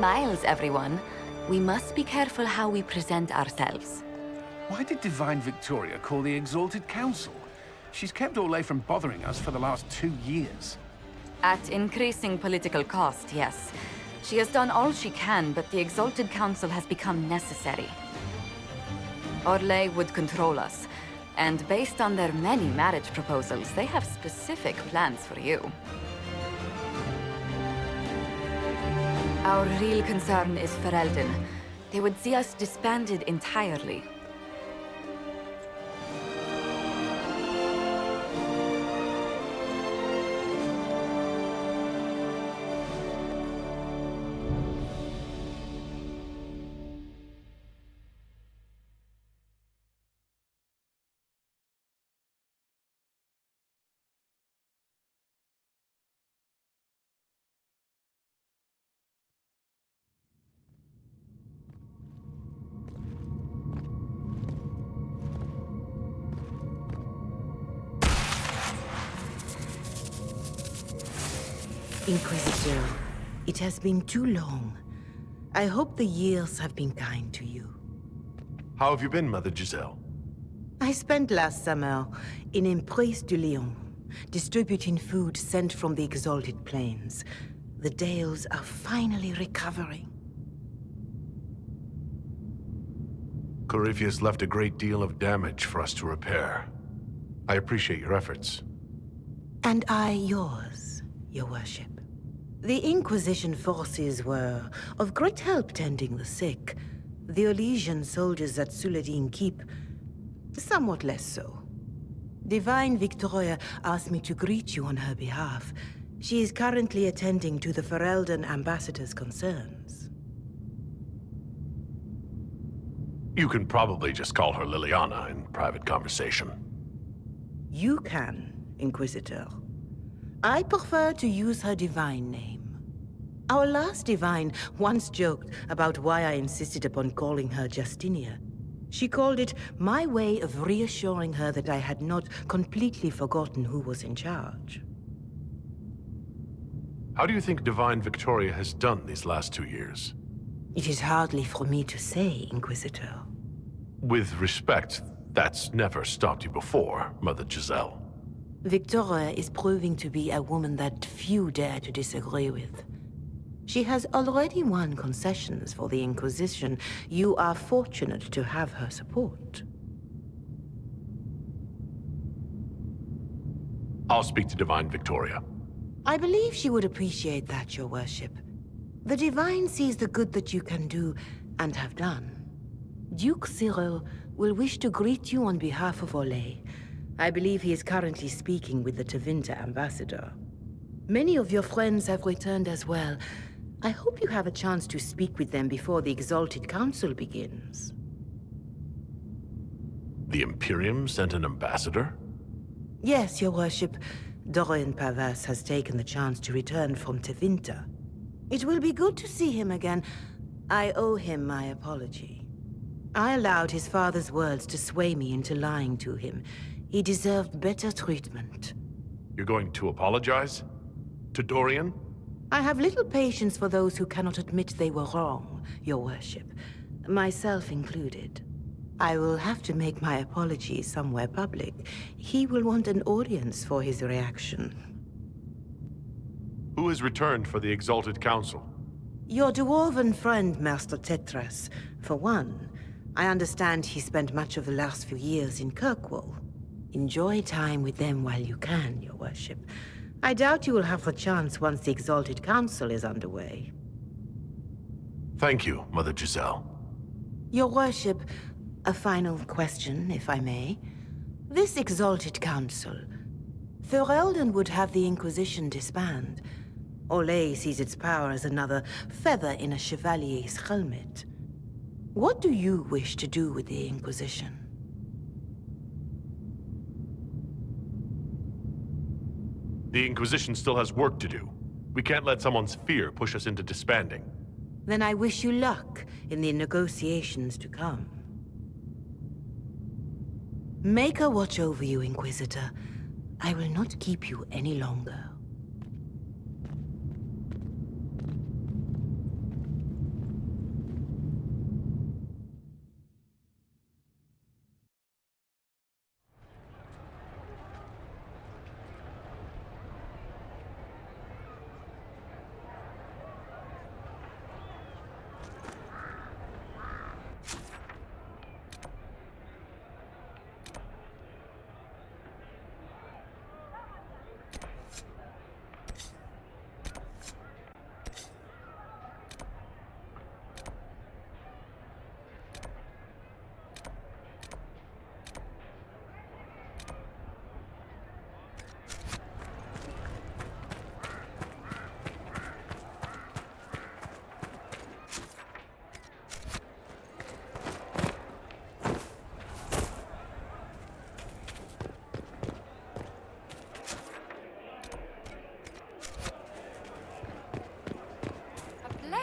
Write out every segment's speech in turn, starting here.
smiles, everyone. We must be careful how we present ourselves. Why did Divine Victoria call the Exalted Council? She's kept Olay from bothering us for the last 2 years. At increasing political cost, yes. She has done all she can, but the Exalted Council has become necessary. Orlais would control us, and based on their many marriage proposals, they have specific plans for you. Our real concern is Ferelden. They would see us disbanded entirely. Inquisitor, it has been too long. I hope the years have been kind to you. How have you been, Mother Giselle? I spent last summer in Emprise du Lion, distributing food sent from the Exalted Plains. The Dales are finally recovering. Corypheus left a great deal of damage for us to repair. I appreciate your efforts. And I yours, Your Worship. The Inquisition forces were of great help tending the sick. The Elysian soldiers at Suladin Keep, somewhat less so. Divine Victoria asked me to greet you on her behalf. She is currently attending to the Ferelden ambassador's concerns. You can probably just call her Liliana in private conversation. You can, Inquisitor. I prefer to use her divine name. Our last divine once joked about why I insisted upon calling her Justinia. She called it my way of reassuring her that I had not completely forgotten who was in charge. How do you think Divine Victoria has done these last 2 years? It is hardly for me to say, Inquisitor. With respect, that's never stopped you before, Mother Giselle. Victoria is proving to be a woman that few dare to disagree with. She has already won concessions for the Inquisition. You are fortunate to have her support. I'll speak to Divine Victoria. I believe she would appreciate that, Your Worship. The Divine sees the good that you can do and have done. Duke Cyril will wish to greet you on behalf of Olay. I believe he is currently speaking with the Tevinter ambassador. Many of your friends have returned as well. I hope you have a chance to speak with them before the Exalted Council begins. The Imperium sent an ambassador? Yes, Your Worship. Dorian Pavas has taken the chance to return from Tevinter. It will be good to see him again. I owe him my apology. I allowed his father's words to sway me into lying to him. He deserved better treatment. You're going to apologize? To Dorian? I have little patience for those who cannot admit they were wrong, Your Worship. Myself included. I will have to make my apology somewhere public. He will want an audience for his reaction. Who has returned for the Exalted Council? Your dwarven friend, Master Tetras, for one. I understand he spent much of the last few years in Kirkwall. Enjoy time with them while you can, Your Worship. I doubt you will have the chance once the Exalted Council is underway. Thank you, Mother Giselle. Your Worship, a final question, if I may. This Exalted Council, Ferelden would have the Inquisition disband. Olay sees its power as another feather in a chevalier's helmet. What do you wish to do with the Inquisition? The Inquisition still has work to do. We can't let someone's fear push us into disbanding. Then I wish you luck in the negotiations to come. Make a watch over you, Inquisitor. I will not keep you any longer.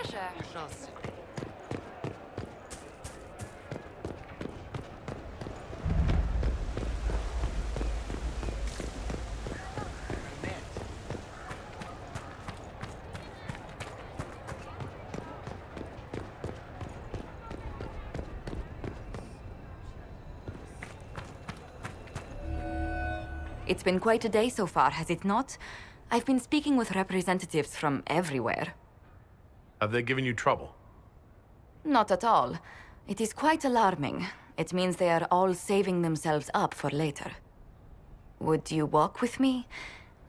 pleasure. It's been quite a day so far, has it not? I've been speaking with representatives from everywhere. Have they given you trouble? Not at all. It is quite alarming. It means they are all saving themselves up for later. Would you walk with me?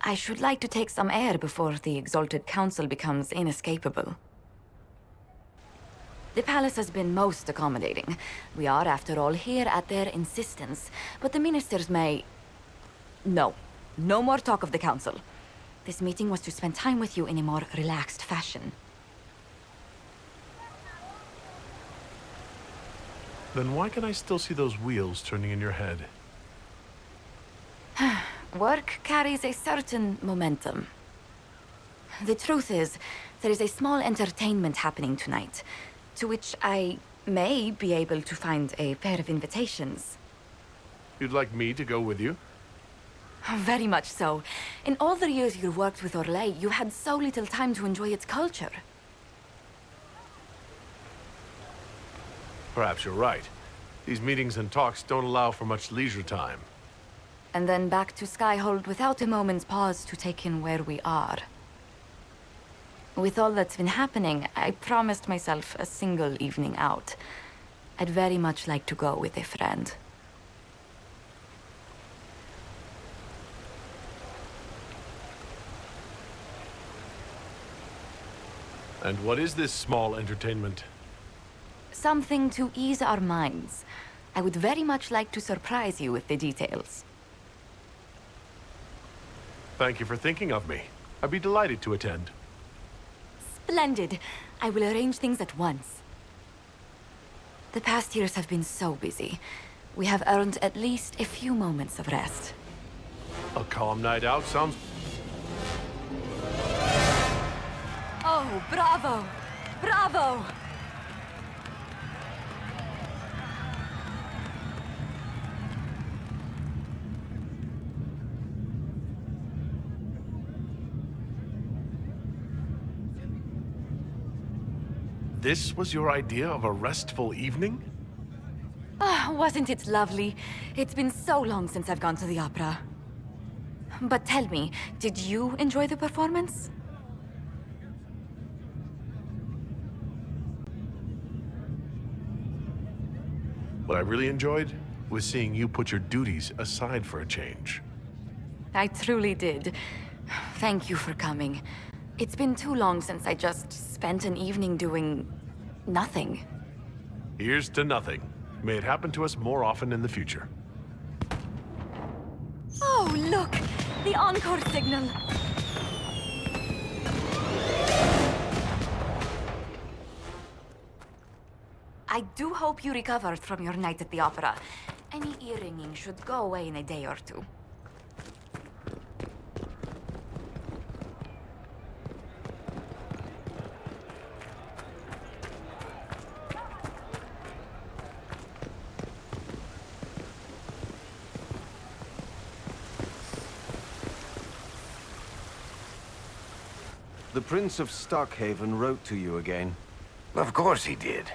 I should like to take some air before the Exalted Council becomes inescapable. The palace has been most accommodating. We are, after all, here at their insistence, but the ministers may... No. No more talk of the council. This meeting was to spend time with you in a more relaxed fashion. Then why can I still see those wheels turning in your head? Work carries a certain momentum. The truth is, there is a small entertainment happening tonight, to which I may be able to find a pair of invitations. You'd like me to go with you? Very much so. In all the years you worked with Orlais, you had so little time to enjoy its culture. Perhaps you're right. These meetings and talks don't allow for much leisure time. And then back to Skyhold without a moment's pause to take in where we are. With all that's been happening, I promised myself a single evening out. I'd very much like to go with a friend. And what is this small entertainment? Something to ease our minds. I would very much like to surprise you with the details. Thank you for thinking of me. I'd be delighted to attend. Splendid. I will arrange things at once. The past years have been so busy. We have earned at least a few moments of rest. A calm night out sounds... Oh, bravo! Bravo! This was your idea of a restful evening? Ah, wasn't it lovely? It's been so long since I've gone to the opera. But tell me, did you enjoy the performance? What I really enjoyed was seeing you put your duties aside for a change. I truly did. Thank you for coming. It's been too long since I just spent an evening doing... nothing. Here's to nothing. May it happen to us more often in the future. Oh, look! The encore signal! I do hope you recovered from your night at the opera. Any ear-ringing should go away in a day or two. The Prince of Stockhaven wrote to you again. Of course he did.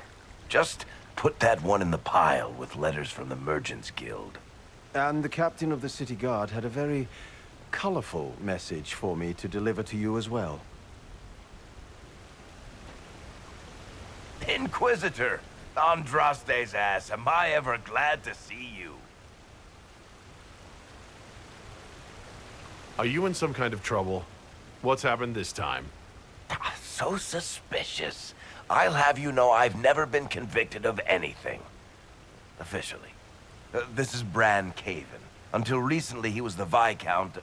Just put that one in the pile with letters from the Merchants Guild. And the captain of the city guard had a very colorful message for me to deliver to you as well. Inquisitor! Andraste's ass, am I ever glad to see you. Are you in some kind of trouble? What's happened this time? So suspicious. I'll have you know I've never been convicted of anything. Officially. This is Bran Caven. Until recently, he was the Viscount...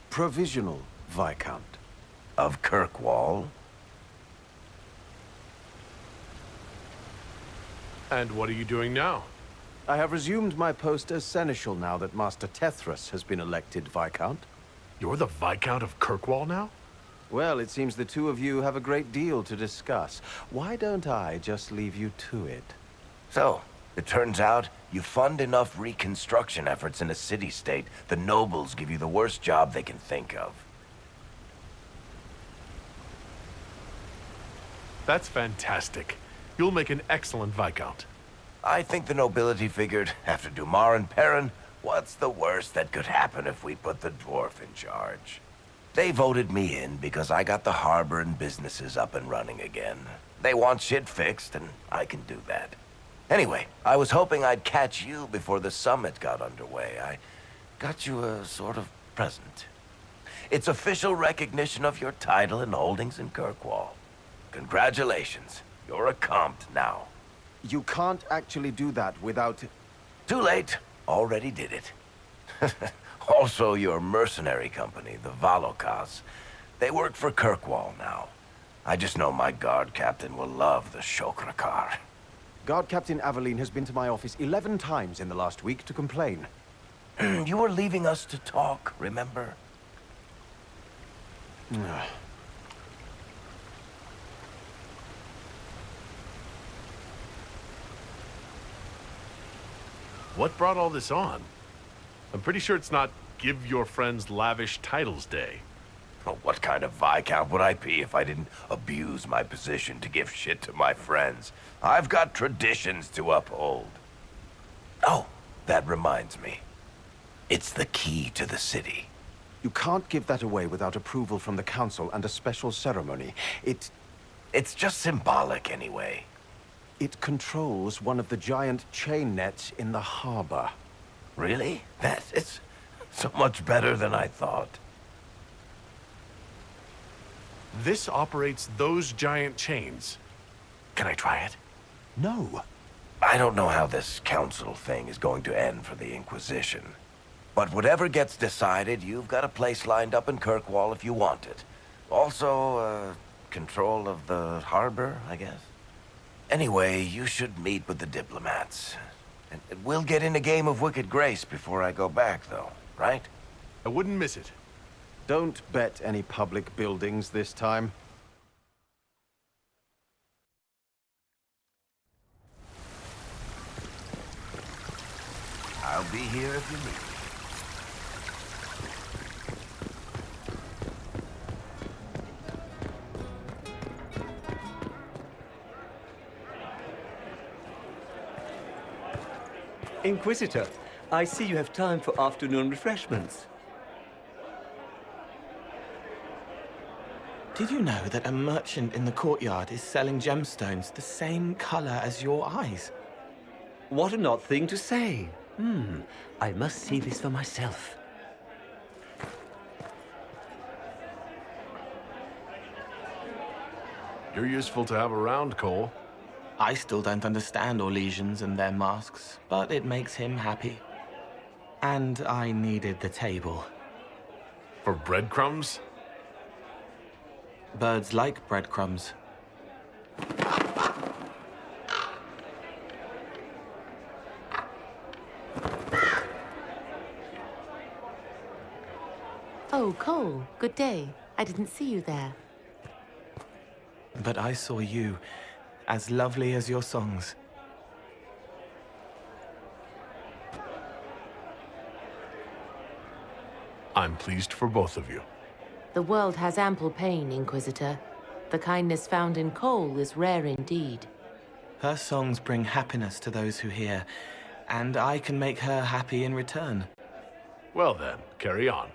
Provisional Viscount. of Kirkwall. And what are you doing now? I have resumed my post as Seneschal now that Master Tethras has been elected Viscount. You're the Viscount of Kirkwall now? Well, it seems the two of you have a great deal to discuss. Why don't I just leave you to it? So, it turns out you fund enough reconstruction efforts in a city-state, the nobles give you the worst job they can think of. That's fantastic. You'll make an excellent Viscount. I think the nobility figured, after Dumar and Perrin, what's the worst that could happen if we put the dwarf in charge? They voted me in because I got the harbor and businesses up and running again. They want shit fixed, and I can do that. Anyway, I was hoping I'd catch you before the summit got underway. I got you a sort of present. It's official recognition of your title and holdings in Kirkwall. Congratulations. You're a compt now. You can't actually do that without... Too late. Already did it. Also, your mercenary company, the Valokas. They work for Kirkwall now. I just know my guard captain will love the Shokrakar. Guard Captain Aveline has been to my office 11 times in the last week to complain. You were leaving us to talk, remember? What brought all this on? I'm pretty sure it's not Give Your Friends Lavish Titles Day. Oh, what kind of Viscount would I be if I didn't abuse my position to give shit to my friends? I've got traditions to uphold. Oh, that reminds me. It's the key to the city. You can't give that away without approval from the council and a special ceremony. It's just symbolic anyway. It controls one of the giant chain nets in the harbor. Really? It's so much better than I thought. This operates those giant chains. Can I try it? No. I don't know how this council thing is going to end for the Inquisition. But whatever gets decided, you've got a place lined up in Kirkwall if you want it. Also, control of the harbor, I guess. Anyway, you should meet with the diplomats. And we'll get in a game of Wicked Grace before I go back, though, right? I wouldn't miss it. Don't bet any public buildings this time. I'll be here if you need me. Inquisitor, I see you have time for afternoon refreshments. Did you know that a merchant in the courtyard is selling gemstones the same color as your eyes? What an odd thing to say. I must see this for myself. You're useful to have around, Cole. I still don't understand Orlesians and their masks, but it makes him happy. And I needed the table. For breadcrumbs? Birds like breadcrumbs. Oh, Cole, good day. I didn't see you there. But I saw you, as lovely as your songs. I'm pleased for both of you. The world has ample pain, Inquisitor. The kindness found in Cole is rare indeed. Her songs bring happiness to those who hear, and I can make her happy in return. Well then, carry on.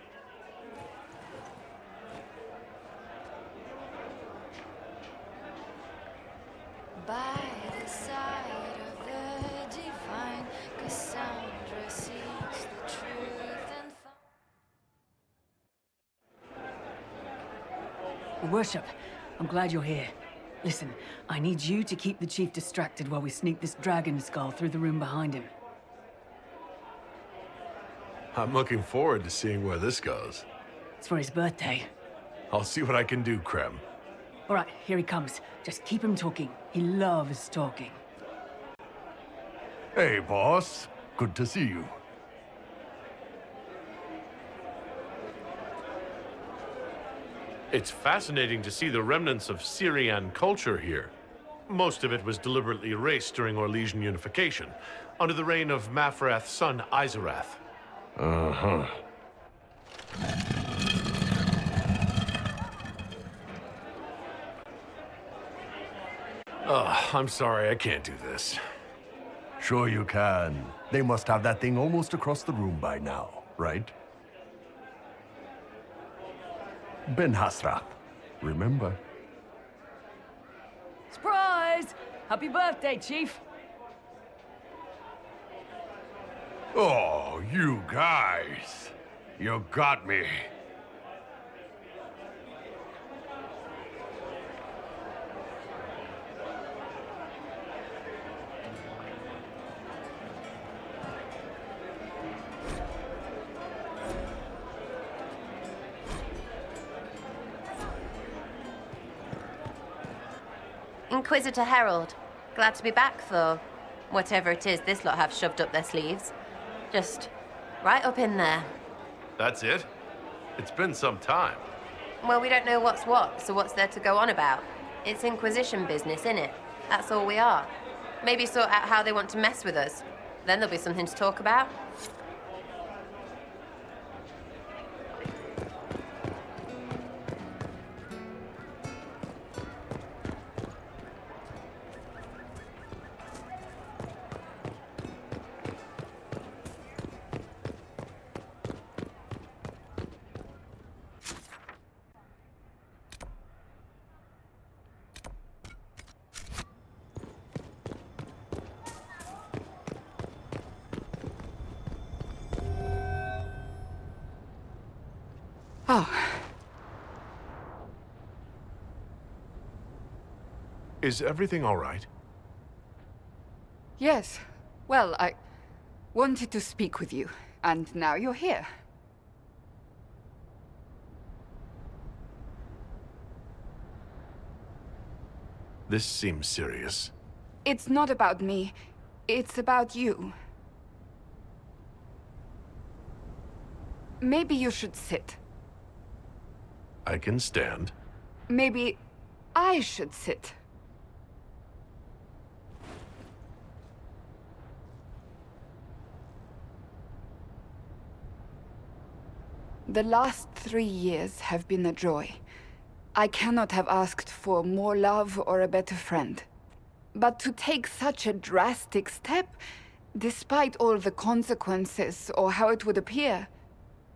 By the side of the divine, Cassandra seeks the truth and Your Worship, I'm glad you're here. Listen, I need you to keep the Chief distracted while we sneak this dragon skull through the room behind him. I'm looking forward to seeing where this goes. It's for his birthday. I'll see what I can do, Krem. All right, here he comes. Just keep him talking. He loves talking. Hey, boss. Good to see you. It's fascinating to see the remnants of Syrian culture here. Most of it was deliberately erased during Orlesian unification, under the reign of Mafrath's son, Izarath. Uh-huh. Oh, I'm sorry, I can't do this. Sure you can. They must have that thing almost across the room by now, right? Ben Hasrath, remember? Surprise! Happy birthday, Chief! Oh, you guys. You got me. Inquisitor Herald. Glad to be back, though. Whatever it is this lot have shoved up their sleeves. Just right up in there. That's it? It's been some time. Well, we don't know what's what, so what's there to go on about? It's Inquisition business, innit? That's all we are. Maybe sort out how they want to mess with us. Then there'll be something to talk about. Oh, Is everything all right? yes. Well, I wanted to speak with you, and now you're here. This seems serious. It's not about me. It's about you. Maybe you should sit. I can stand. Maybe I should sit. The last 3 years have been a joy. I cannot have asked for more love or a better friend. But to take such a drastic step, despite all the consequences or how it would appear,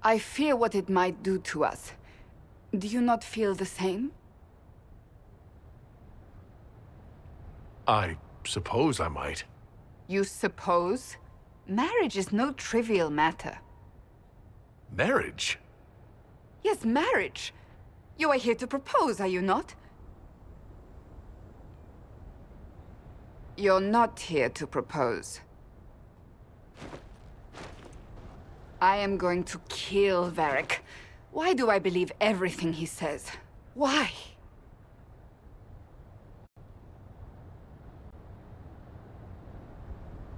I fear what it might do to us. Do you not feel the same? I suppose I might. You suppose? Marriage is no trivial matter. Marriage? Yes, marriage. You are here to propose, are you not? You're not here to propose. I am going to kill Varric. Why do I believe everything he says? Why?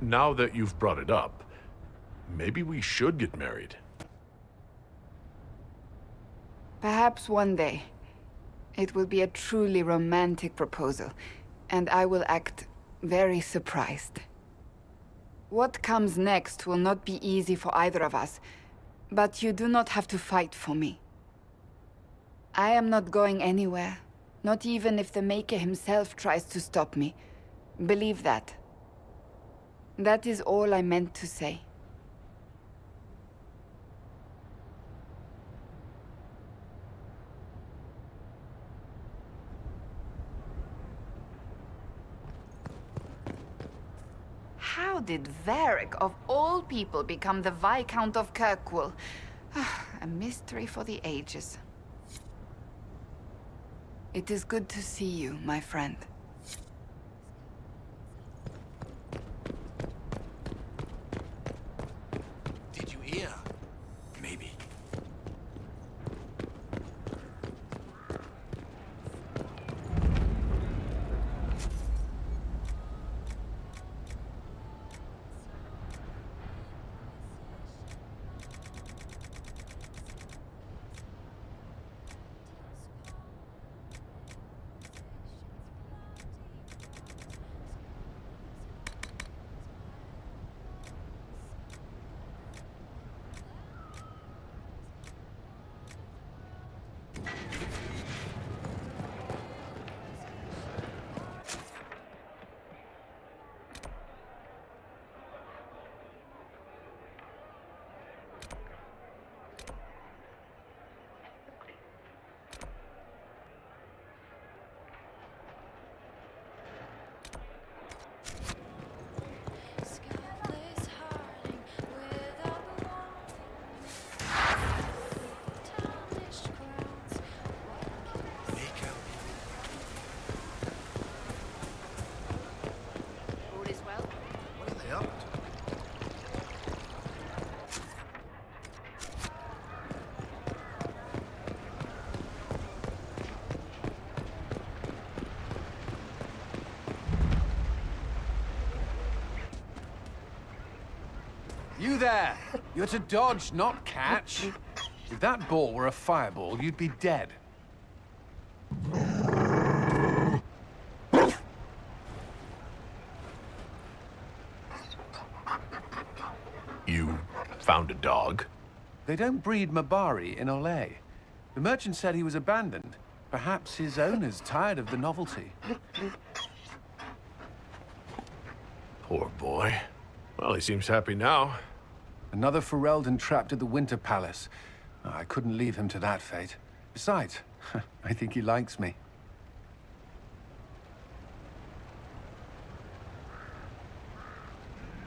Now that you've brought it up, maybe we should get married. Perhaps one day. It will be a truly romantic proposal, and I will act very surprised. What comes next will not be easy for either of us, but you do not have to fight for me. I am not going anywhere, not even if the Maker himself tries to stop me. Believe that. That is all I meant to say. How did Varric, of all people, become the Viscount of Kirkwall? A mystery for the ages. It is good to see you, my friend. Did you hear? Maybe. there! You're to dodge, not catch. If that ball were a fireball, you'd be dead. You found a dog? They don't breed Mabari in Olay. The merchant said he was abandoned. Perhaps his owner's tired of the novelty. Poor boy. Well, he seems happy now. Another Ferelden trapped at the Winter Palace. I couldn't leave him to that fate. Besides, I think he likes me.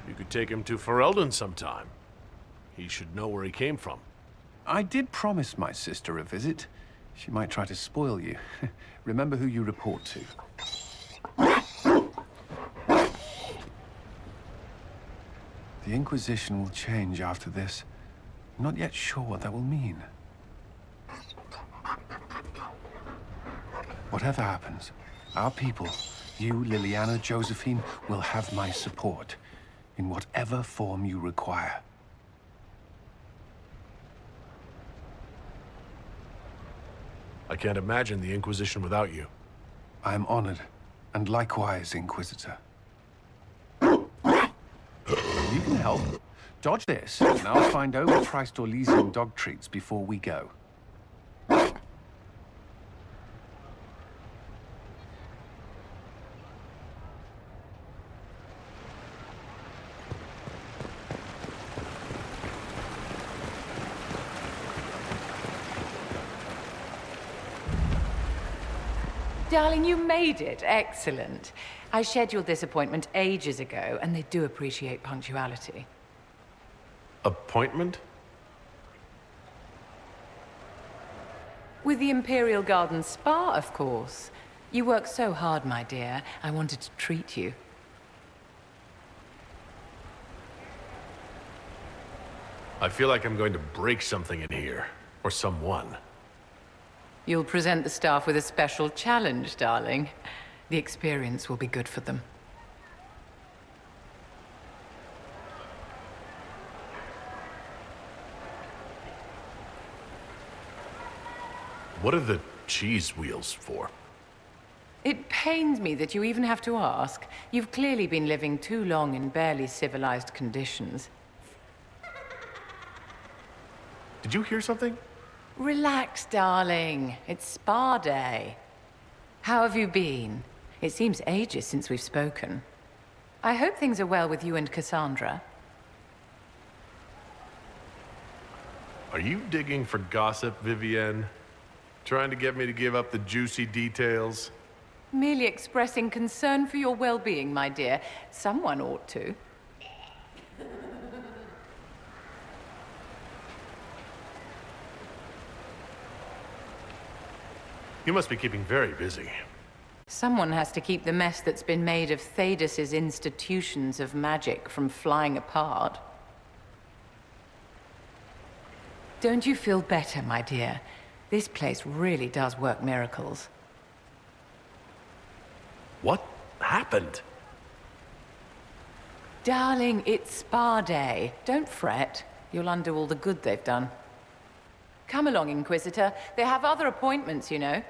You could take him to Ferelden sometime. He should know where he came from. I did promise my sister a visit. She might try to spoil you. Remember who you report to. The Inquisition will change after this. I'm not yet sure what that will mean. Whatever happens, our people, you, Liliana, Josephine, will have my support in whatever form you require. I can't imagine the Inquisition without you. I am honored, and likewise, Inquisitor. You can help. Dodge this, and I'll find overpriced Orlesian dog treats before we go. Darling, you made it. Excellent. I scheduled this appointment ages ago, and they do appreciate punctuality. Appointment? With the Imperial Garden Spa, of course. You work so hard, my dear. I wanted to treat you. I feel like I'm going to break something in here. Or someone. You'll present the staff with a special challenge, darling. The experience will be good for them. What are the cheese wheels for? It pains me that you even have to ask. You've clearly been living too long in barely civilized conditions. Did you hear something? Relax, darling. It's spa day. How have you been? It seems ages since we've spoken. I hope things are well with you and Cassandra. Are you digging for gossip, Vivienne? Trying to get me to give up the juicy details? Merely expressing concern for your well-being, my dear. Someone ought to. You must be keeping very busy. Someone has to keep the mess that's been made of Thaddeus' institutions of magic from flying apart. Don't you feel better, my dear? This place really does work miracles. What happened? Darling, it's spa day. Don't fret. You'll undo all the good they've done. Come along, Inquisitor. They have other appointments, you know.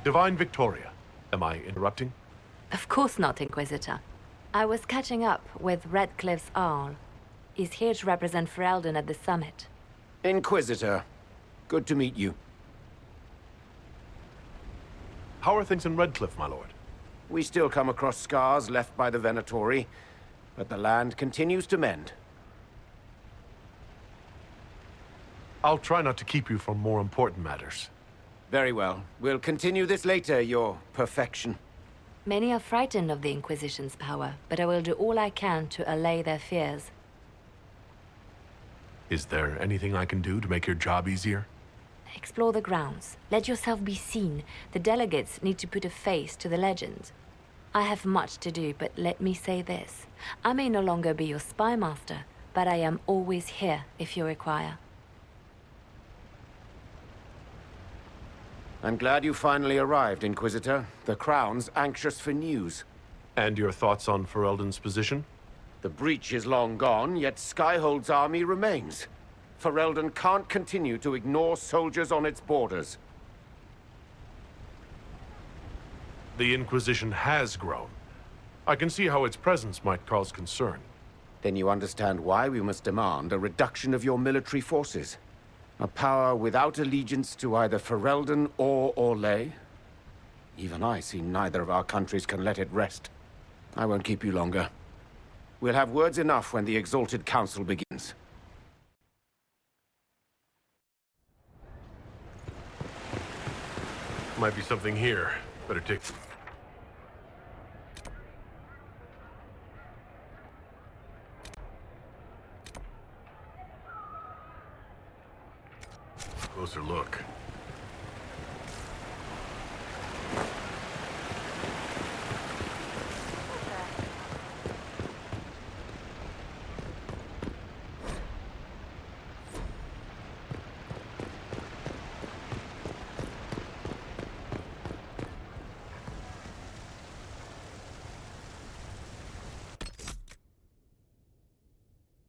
Divine Victoria, am I interrupting? Of course not, Inquisitor. I was catching up with Redcliffe's Arl. He's here to represent Ferelden at the summit. Inquisitor, good to meet you. How are things in Redcliffe, my lord? We still come across scars left by the Venatori, but the land continues to mend. I'll try not to keep you from more important matters. Very well. We'll continue this later, your perfection. Many are frightened of the Inquisition's power, but I will do all I can to allay their fears. Is there anything I can do to make your job easier? Explore the grounds. Let yourself be seen. The delegates need to put a face to the legend. I have much to do, but let me say this. I may no longer be your spy master, but I am always here if you require. I'm glad you finally arrived, Inquisitor. The Crown's anxious for news. And your thoughts on Ferelden's position? The breach is long gone, yet Skyhold's army remains. Ferelden can't continue to ignore soldiers on its borders. The Inquisition has grown. I can see how its presence might cause concern. Then you understand why we must demand a reduction of your military forces. A power without allegiance to either Ferelden or Orlais? Even I see neither of our countries can let it rest. I won't keep you longer. We'll have words enough when the Exalted Council begins. Might be something here. Better take... Closer look.